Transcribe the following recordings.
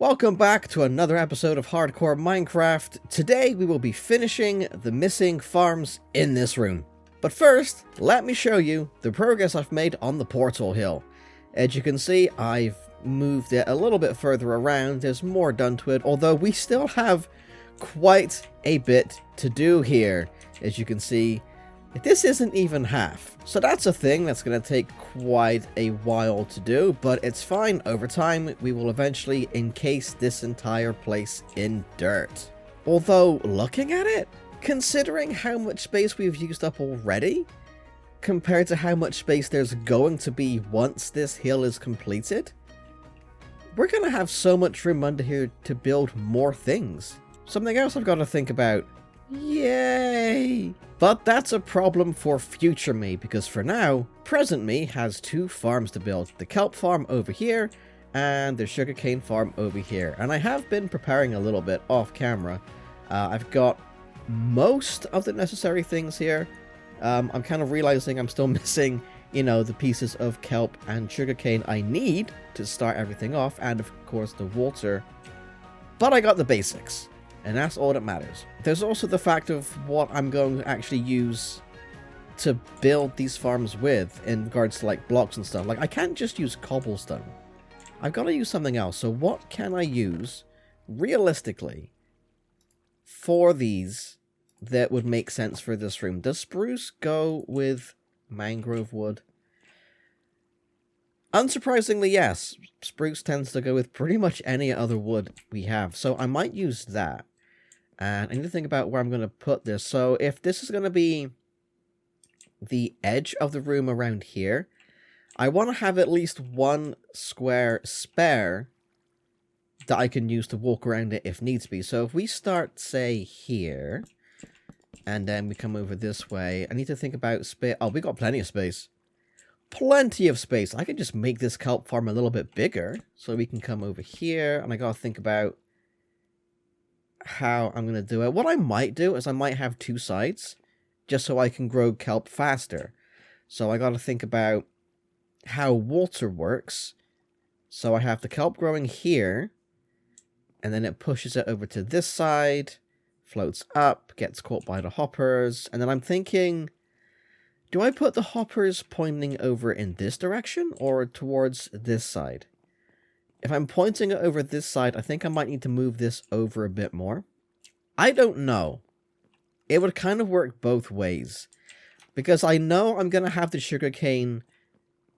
Welcome back to another episode of Hardcore Minecraft. Today we will be finishing the missing farms in this room. But first, let me show you the progress I've made on the portal hill. As you can see, I've moved it a little bit further around, there's more done to it, although we still have quite a bit to do here. As you can see, this isn't even half. So that's a thing that's going to take quite a while to do, but it's fine. Over time, we will eventually encase this entire place in dirt. Although, looking at it, considering how much space we've used up already, compared to how much space there's going to be once this hill is completed, we're going to have so much room under here to build more things. Something else I've got to think about. Yay! But that's a problem for future me, because for now, present me has two farms to build. The kelp farm over here, and the sugarcane farm over here. And I have been preparing a little bit off camera. I've got most of the necessary things here. I'm kind of realizing I'm still missing, the pieces of kelp and sugarcane I need to start everything off, and of course the water. But I got the basics. And that's all that matters. There's also the fact of what I'm going to actually use to build these farms with in regards to like blocks and stuff. Like I can't just use cobblestone. I've got to use something else. So what can I use realistically for these that would make sense for this room? Does spruce go with mangrove wood? Unsurprisingly, yes. Spruce tends to go with pretty much any other wood we have. So I might use that. And I need to think about where I'm going to put this. So if this is going to be the edge of the room around here, I want to have at least one square spare that I can use to walk around it if needs be. So if we start, say, here, and then we come over this way, I need to think about space. Oh, we got plenty of space. Plenty of space. I can just make this kelp farm a little bit bigger. So we can come over here, and I got to think about how I'm going to do it. What I might do is I might have two sides just so I can grow kelp faster. So I got to think about how water works. So I have the kelp growing here, and then it pushes it over to this side, floats up, gets caught by the hoppers, and then I'm thinking, do I put the hoppers pointing over in this direction or towards this side? If I'm pointing it over this side, I think I might need to move this over a bit more. I don't know. It would kind of work both ways. Because I know I'm going to have the sugarcane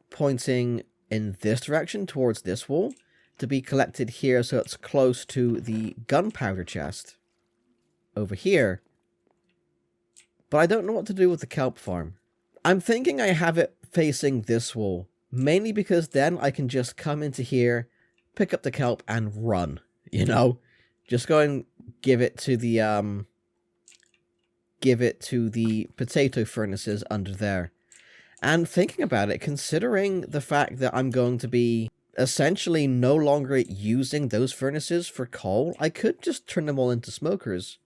pointing in this direction towards this wall to be collected here so it's close to the gunpowder chest over here. But I don't know what to do with the kelp farm. I'm thinking I have it facing this wall, mainly because then I can just come into here, pick up the kelp, and run, Just go and give it to the potato furnaces under there. And thinking about it, considering the fact that I'm going to be essentially no longer using those furnaces for coal, I could just turn them all into smokers,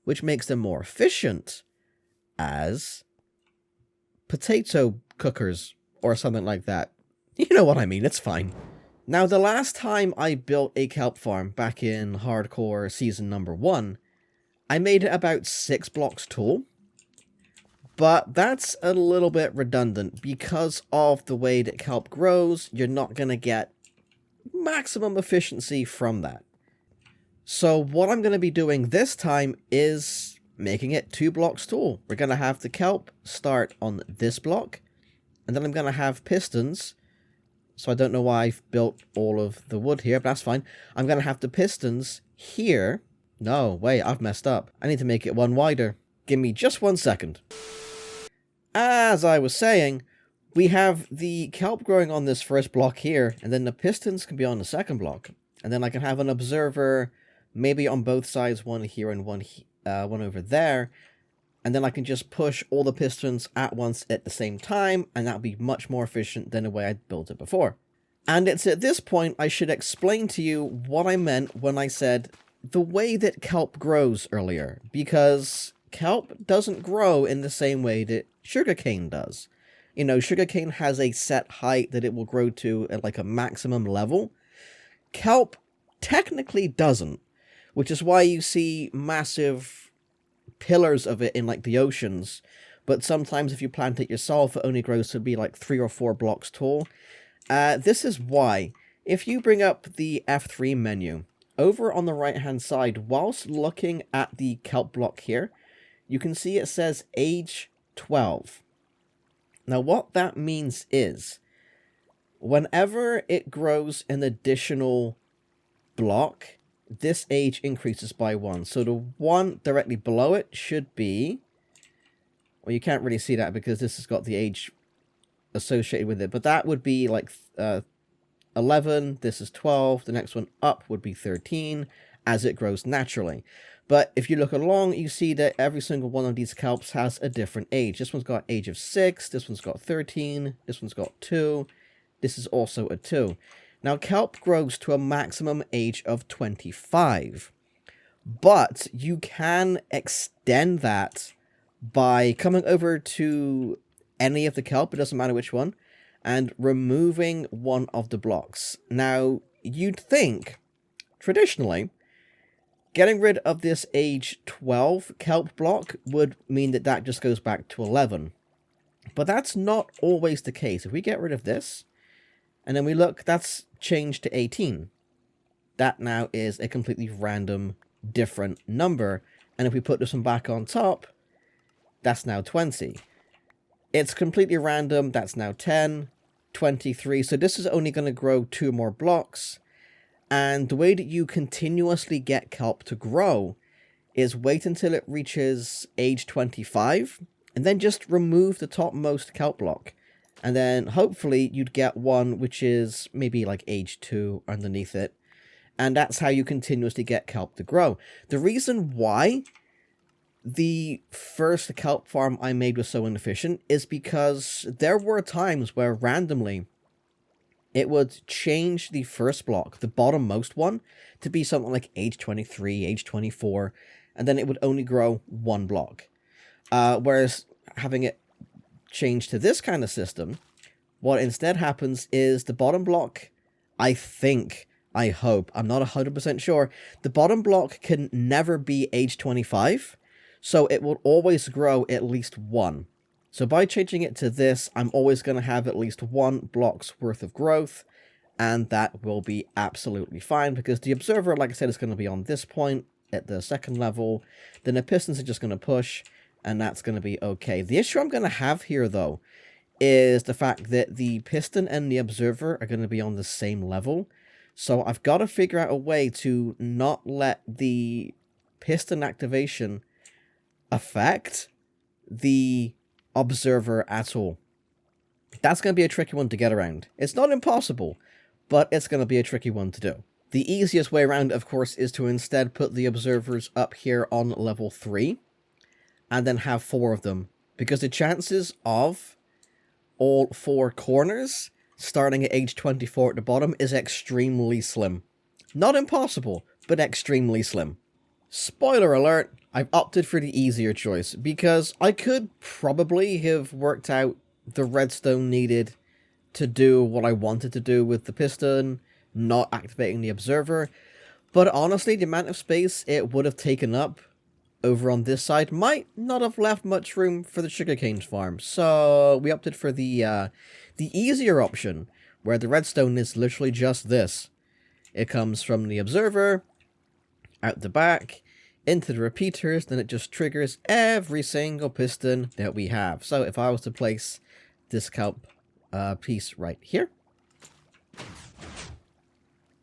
which makes them more efficient as potato cookers or something like that. You know what I mean, it's fine. Now, the last time I built a kelp farm back in Hardcore Season number 1, I made it about 6 blocks tall. But that's a little bit redundant. Because of the way that kelp grows, you're not going to get maximum efficiency from that. So what I'm going to be doing this time is making it 2 blocks tall. We're going to have the kelp start on this block, and then I'm going to have pistons. So I don't know why I've built all of the wood here, but that's fine. I'm going to have the pistons here. No, wait, I've messed up. I need to make it one wider. Give me just 1 second. As I was saying, we have the kelp growing on this first block here, and then the pistons can be on the second block. And then I can have an observer maybe on both sides, one here and one over there. And then I can just push all the pistons at once at the same time, and that'll be much more efficient than the way I built it before. And it's at this point I should explain to you what I meant when I said the way that kelp grows earlier, because kelp doesn't grow in the same way that sugarcane does. Sugarcane has a set height that it will grow to at like a maximum level. Kelp technically doesn't, which is why you see massive pillars of it in like the oceans, but sometimes if you plant it yourself, it only grows to be like 3 or 4 blocks tall. This is why, if you bring up the F3 menu, over on the right hand side, whilst looking at the kelp block here, you can see it says age 12. Now what that means is, whenever it grows an additional block, this age increases by 1. So the one directly below it should be, well, you can't really see that because this has got the age associated with it, but that would be like 11, this is 12, the next one up would be 13, as it grows naturally. But if you look along, you see that every single one of these kelps has a different age. This one's got age of 6, this one's got 13, this one's got 2, this is also a 2. Now, kelp grows to a maximum age of 25, but you can extend that by coming over to any of the kelp, it doesn't matter which one, and removing one of the blocks. Now, you'd think, traditionally, getting rid of this age 12 kelp block would mean that that just goes back to 11. But that's not always the case. If we get rid of this, and then we look, that's changed to 18. That now is a completely random, different number. And if we put this one back on top, that's now 20. It's completely random, that's now 10, 23. So this is only going to grow 2 more blocks. And the way that you continuously get kelp to grow is wait until it reaches age 25, and then just remove the topmost kelp block. And then hopefully you'd get one which is maybe like age 2 underneath it. And that's how you continuously get kelp to grow. The reason why the first kelp farm I made was so inefficient is because there were times where randomly it would change the first block, the bottommost one, to be something like age 23, age 24, and then it would only grow 1 block. Whereas having it change to this kind of system, what instead happens is the bottom block, I hope, I'm not 100% sure, the bottom block can never be age 25, so it will always grow at least 1. So by changing it to this, I'm always going to have at least 1 block's worth of growth, and that will be absolutely fine, because the observer, like I said, is going to be on this point at the second level, then the pistons are just going to push, and that's going to be okay. The issue I'm going to have here, though, is the fact that the piston and the observer are going to be on the same level, so I've got to figure out a way to not let the piston activation affect the observer at all. That's going to be a tricky one to get around. It's not impossible, but it's going to be a tricky one to do. The easiest way around, of course, is to instead put the observers up here on level 3, and then have 4 of them, because the chances of all 4 corners starting at age 24 at the bottom is extremely slim. Not impossible, but extremely slim. Spoiler alert, I've opted for the easier choice, because I could probably have worked out the redstone needed to do what I wanted to do with the piston, not activating the observer, but honestly, the amount of space it would have taken up over on this side might not have left much room for the sugarcane farm, so we opted for the easier option, where the redstone is literally just this. It comes from the observer, out the back, into the repeaters, then it just triggers every single piston that we have. So if I was to place this kelp piece right here,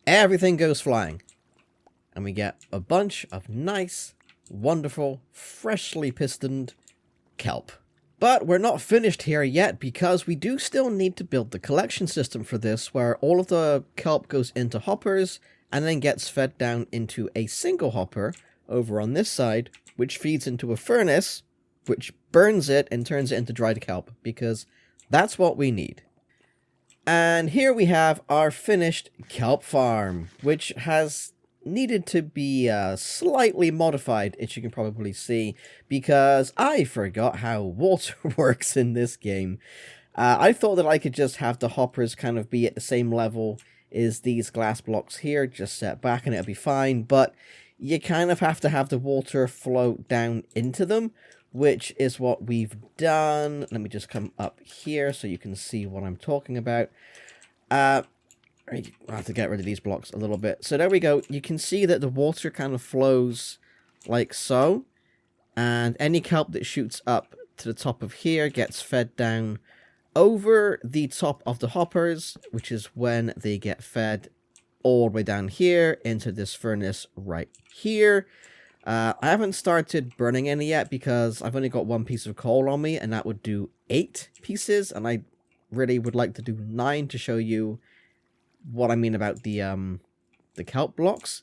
everything goes flying. And we get a bunch of nice, wonderful, freshly pistoned kelp. But we're not finished here yet, because we do still need to build the collection system for this, where all of the kelp goes into hoppers and then gets fed down into a single hopper over on this side, which feeds into a furnace, which burns it and turns it into dried kelp, because that's what we need. And here we have our finished kelp farm, which has needed to be slightly modified, as you can probably see, because I forgot how water works in this game. I thought that I could just have the hoppers kind of be at the same level is these glass blocks here, just set back and it'll be fine, but you kind of have to have the water flow down into them, which is what we've done. Let me just come up here so you can see what I'm talking about. I have to get rid of these blocks a little bit. So there we go. You can see that the water kind of flows like so, and any kelp that shoots up to the top of here gets fed down over the top of the hoppers, which is when they get fed all the way down here into this furnace right here. I haven't started burning any yet because I've only got 1 piece of coal on me, and that would do 8 pieces, and I really would like to do 9 to show you what I mean about the kelp blocks.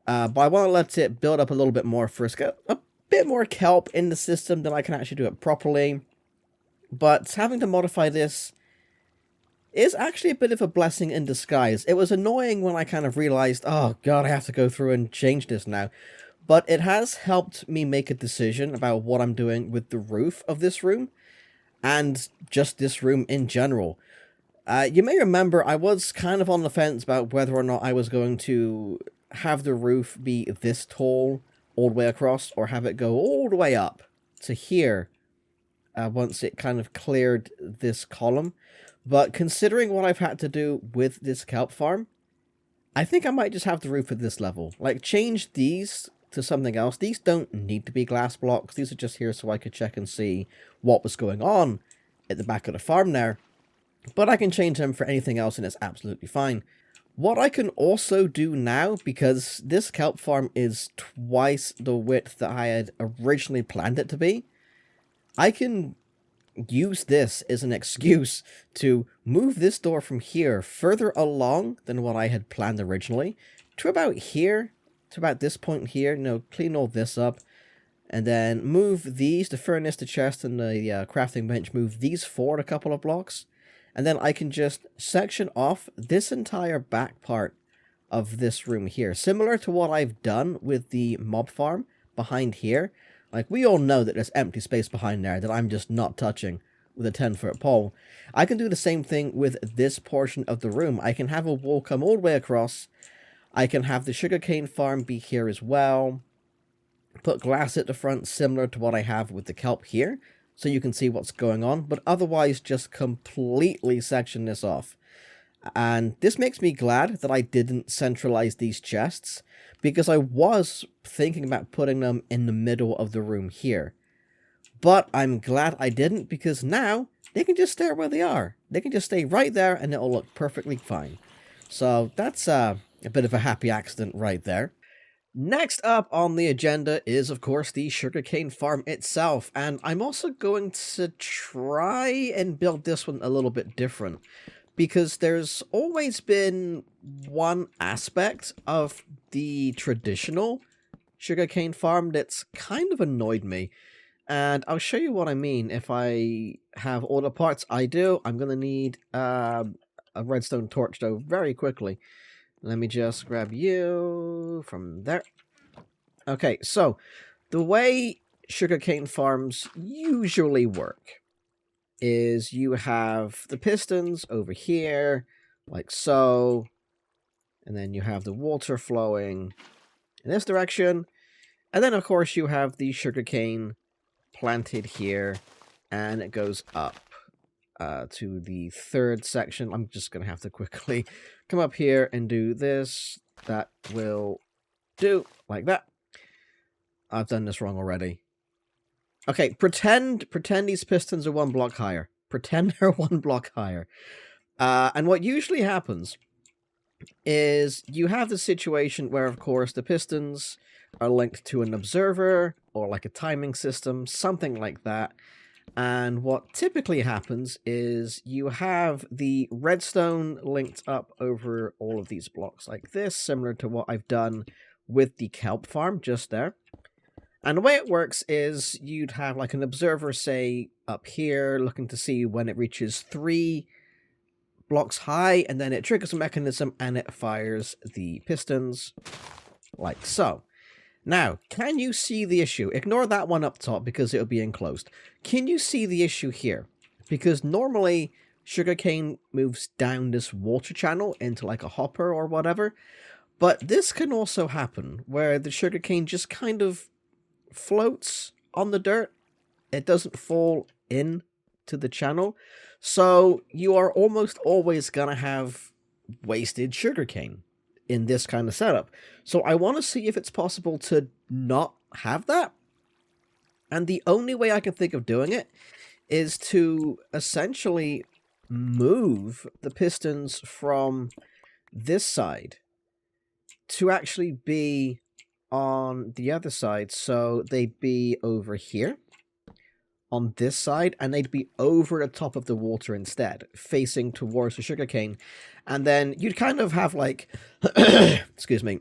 But I want to let it build up a little bit more first. Get a bit more kelp in the system, then I can actually do it properly. But having to modify this is actually a bit of a blessing in disguise. It was annoying when I kind of realized, oh god, I have to go through and change this now. But it has helped me make a decision about what I'm doing with the roof of this room, and just this room in general. You may remember I was kind of on the fence about whether or not I was going to have the roof be this tall all the way across, or have it go all the way up to here once it kind of cleared this column. But considering what I've had to do with this kelp farm, I think I might just have the roof at this level. Like, change these to something else. These don't need to be glass blocks. These are just here so I could check and see what was going on at the back of the farm there. But I can change them for anything else and it's absolutely fine. What I can also do now, because this kelp farm is twice the width that I had originally planned it to be, I can use this as an excuse to move this door from here further along than what I had planned originally, to about here, to about this point here. Clean all this up, and then move these, the furnace, the chest, and the crafting bench, move these forward a couple of blocks, and then I can just section off this entire back part of this room here, similar to what I've done with the mob farm behind here. Like, we all know that there's empty space behind there that I'm just not touching with a 10-foot pole. I can do the same thing with this portion of the room. I can have a wall come all the way across. I can have the sugarcane farm be here as well. Put glass at the front, similar to what I have with the kelp here, so you can see what's going on, but otherwise just completely section this off. And this makes me glad that I didn't centralize these chests, because I was thinking about putting them in the middle of the room here. But I'm glad I didn't, because now they can just stay where they are. They can just stay right there and it'll look perfectly fine. So that's a bit of a happy accident right there. Next up on the agenda is, of course, the sugarcane farm itself. And I'm also going to try and build this one a little bit different, because there's always been one aspect of the traditional sugarcane farm that's kind of annoyed me. And I'll show you what I mean. If I have all the parts I do, I'm going to need a redstone torch, though, very quickly. Let me just grab you from there. Okay, so the way sugarcane farms usually work is you have the pistons over here, like so, and then you have the water flowing in this direction, and then of course you have the sugarcane planted here, and it goes up to the third section. I'm just gonna have to quickly come up here and do this. That will do, like that. I've done this wrong already. Okay, pretend these pistons are 1 block higher. Pretend they're 1 block higher. And what usually happens is you have the situation where, of course, the pistons are linked to an observer or like a timing system, something like that. And what typically happens is you have the redstone linked up over all of these blocks like this, similar to what I've done with the kelp farm just there. And the way it works is you'd have like an observer, say, up here, looking to see when it reaches 3 blocks high, and then it triggers a mechanism and it fires the pistons, like so. Now, can you see the issue? Ignore that one up top because it'll be enclosed. Can you see the issue here? Because normally sugarcane moves down this water channel into like a hopper or whatever. But this can also happen where the sugarcane just kind of floats on the dirt. It doesn't fall in to the channel. So you are almost always going to have wasted sugarcane in this kind of setup. So I want to see if it's possible to not have that. And the only way I can think of doing it is to essentially move the pistons from this side to actually be on the other side. So they'd be over here on this side, and they'd be over the top of the water instead, facing towards the sugarcane. And then you'd kind of have like, excuse me,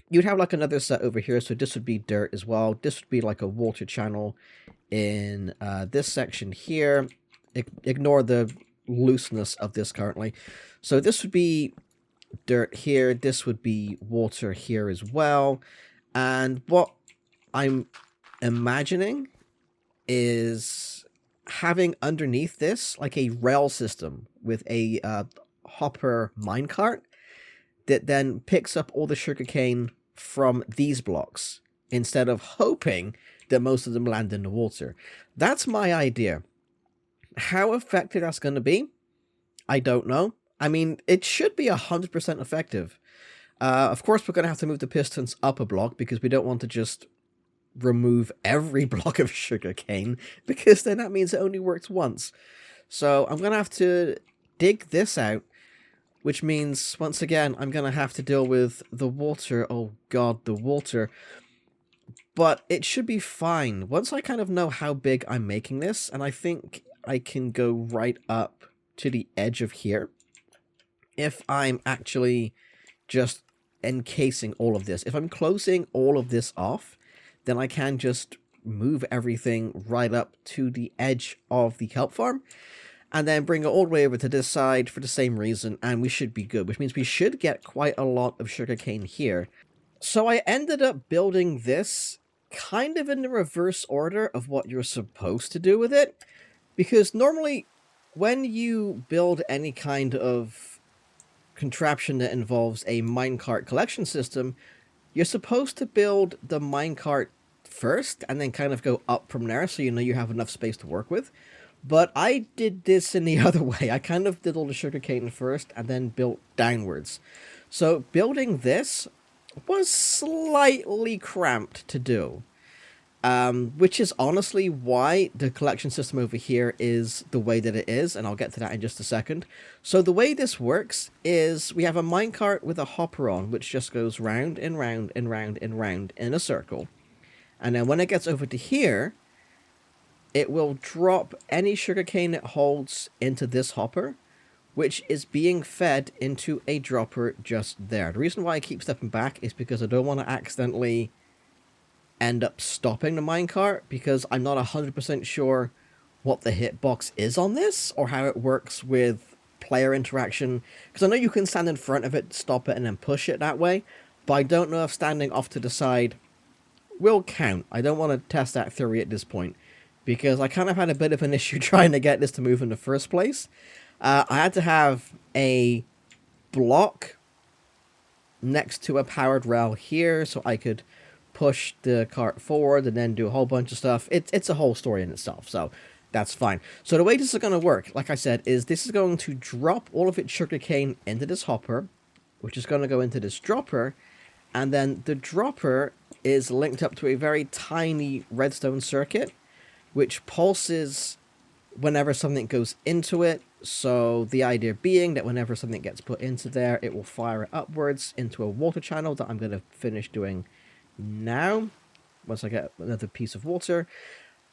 you'd have like another set over here. So this would be dirt as well. This would be like a water channel in this section here. Ignore the looseness of this currently. So this would be dirt here. This would be water here as well. And what I'm imagining is having underneath this like a rail system with a hopper minecart that then picks up all the sugarcane from these blocks instead of hoping that most of them land in the water. That's my idea. How effective that's going to be, I don't know. I mean, it should be 100% effective. Of course, we're going to have to move the pistons up a block because we don't want to just remove every block of sugarcane, because then that means it only works once. So I'm going to have to dig this out, which means, once again, I'm going to have to deal with the water. Oh god, the water. But it should be fine. Once I kind of know how big I'm making this, and I think I can go right up to the edge of here, if I'm actually just encasing all of this. If I'm closing all of this off, then I can just move everything right up to the edge of the kelp farm, and then bring it all the way over to this side for the same reason, and we should be good, which means we should get quite a lot of sugarcane here. So I ended up building this kind of in the reverse order of what you're supposed to do with it, because normally when you build any kind of contraption that involves a minecart collection system, you're supposed to build the minecart first and then kind of go up from there, so you know you have enough space to work with. But I did this in the other way. I kind of did all the sugarcane first and then built downwards. So building this was slightly cramped to do, which is honestly why the collection system over here is the way that it is, and I'll get to that in just a second. So the way this works is we have a minecart with a hopper on, which just goes round and round and round and round in a circle. And then when it gets over to here, it will drop any sugarcane it holds into this hopper, which is being fed into a dropper just there. The reason why I keep stepping back is because I don't want to accidentally end up stopping the minecart, because I'm not 100% sure what the hitbox is on this, or how it works with player interaction. Because I know you can stand in front of it, stop it, and then push it that way, but I don't know if standing off to the side will count. I don't want to test that theory at this point, because I kind of had a bit of an issue trying to get this to move in the first place. I had to have a block next to a powered rail here so I could push the cart forward and then do a whole bunch of stuff. It's a whole story in itself, so that's fine. So the way this is going to work, like I said, is this is going to drop all of its sugarcane into this hopper, which is going to go into this dropper, and then the dropper is linked up to a very tiny redstone circuit, which pulses whenever something goes into it. So the idea being that whenever something gets put into there, it will fire it upwards into a water channel that I'm going to finish doing now, once I get another piece of water.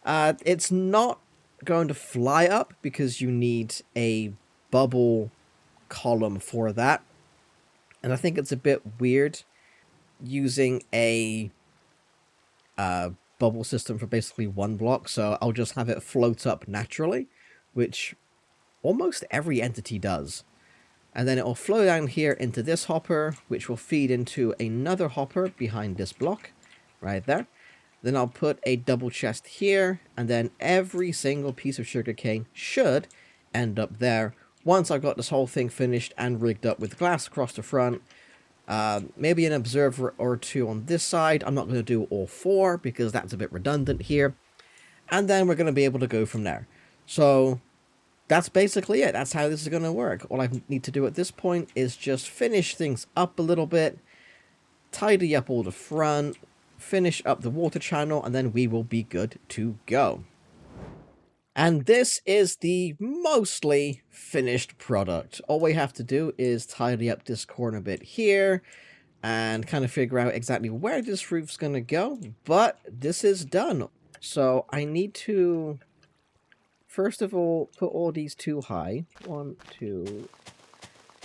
It's not going to fly up because you need a bubble column for that. And I think it's a bit weird using a bubble system for basically one block, so I'll just have it float up naturally, which almost every entity does. And then it will flow down here into this hopper, which will feed into another hopper behind this block, right there. Then I'll put a double chest here, and then every single piece of sugarcane should end up there. Once I've got this whole thing finished and rigged up with glass across the front, maybe an observer or two on this side. I'm not going to do all 4 because that's a bit redundant here. And then we're going to be able to go from there. So that's basically it. That's how this is going to work. All I need to do at this point is just finish things up a little bit, tidy up all the front, finish up the water channel, and then we will be good to go. And this is the mostly finished product. All we have to do is tidy up this corner bit here and kind of figure out exactly where this roof's going to go. But this is done. So I need to, first of all, put all these 2 high. 1, 2,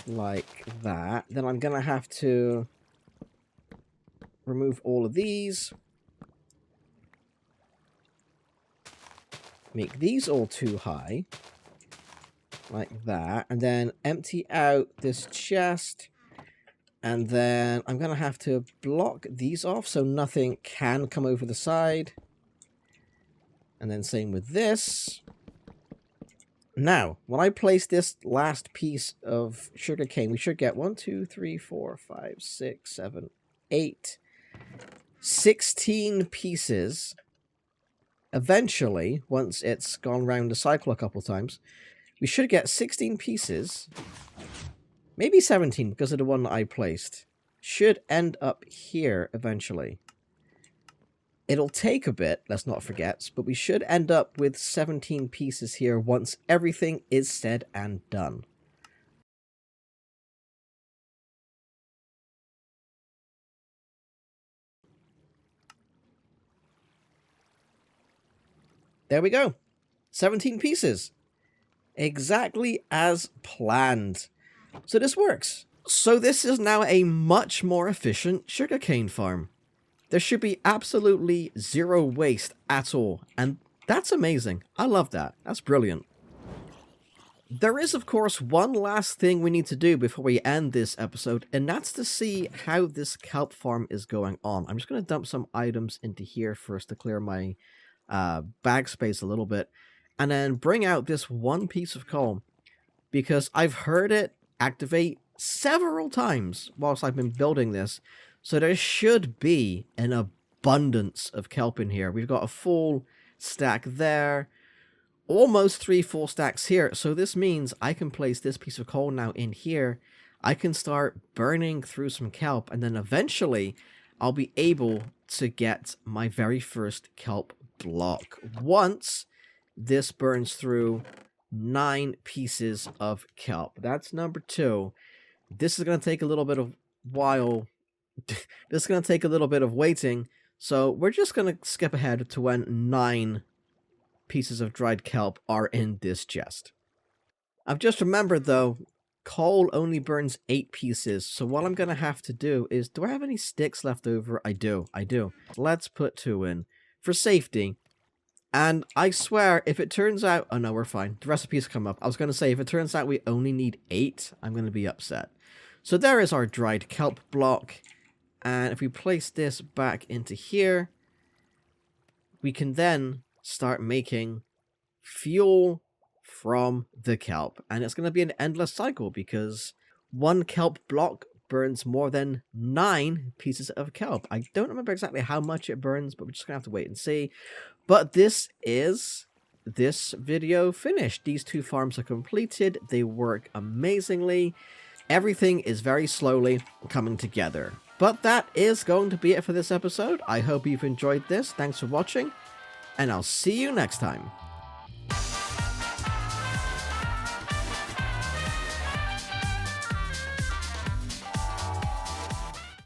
like that. Then I'm going to have to remove all of these. Make these all 2 high, like that, and then empty out this chest, and then I'm going to have to block these off so nothing can come over the side, and then same with this. Now, when I place this last piece of sugarcane, we should get 1, 2, 3, 4, 5, 6, 7, 8, 16 pieces. Eventually, once it's gone round the cycle a couple times, we should get 16 pieces, maybe 17 because of the one that I placed, should end up here eventually. It'll take a bit, let's not forget, but we should end up with 17 pieces here once everything is said and done. There we go. 17 pieces. Exactly as planned. So this works. So this is now a much more efficient sugarcane farm. There should be absolutely 0 waste at all. And that's amazing. I love that. That's brilliant. There is, of course, one last thing we need to do before we end this episode, and that's to see how this kelp farm is going on. I'm just going to dump some items into here first to clear my bag space a little bit, and then bring out this one piece of coal, because I've heard it activate several times whilst I've been building this, so there should be an abundance of kelp in here. We've got a full stack there, almost 3 full stacks here, so this means I can place this piece of coal now in here. I can start burning through some kelp, and then eventually I'll be able to get my very first kelp block once this burns through 9 pieces of kelp. That's number 2. This is going to take a little bit of this is going to take a little bit of waiting, so we're just going to skip ahead to when 9 pieces of dried kelp are in this chest. I've just remembered though, coal only burns 8 pieces, so what I'm going to have to do is, do I have any sticks left over? I do. Let's put 2 in for safety. And I swear, if it turns out... Oh no, we're fine. The recipes come up. I was going to say, if it turns out we only need 8, I'm going to be upset. So there is our dried kelp block. And if we place this back into here, we can then start making fuel from the kelp. And it's going to be an endless cycle because 1 kelp block burns more than 9 pieces of kelp. I don't remember exactly how much it burns, but we're just gonna have to wait and see. But this is this video finished. These 2 farms are completed. They work amazingly. Everything is very slowly coming together. But that is going to be it for this episode. I hope you've enjoyed this. Thanks for watching, and I'll see you next time.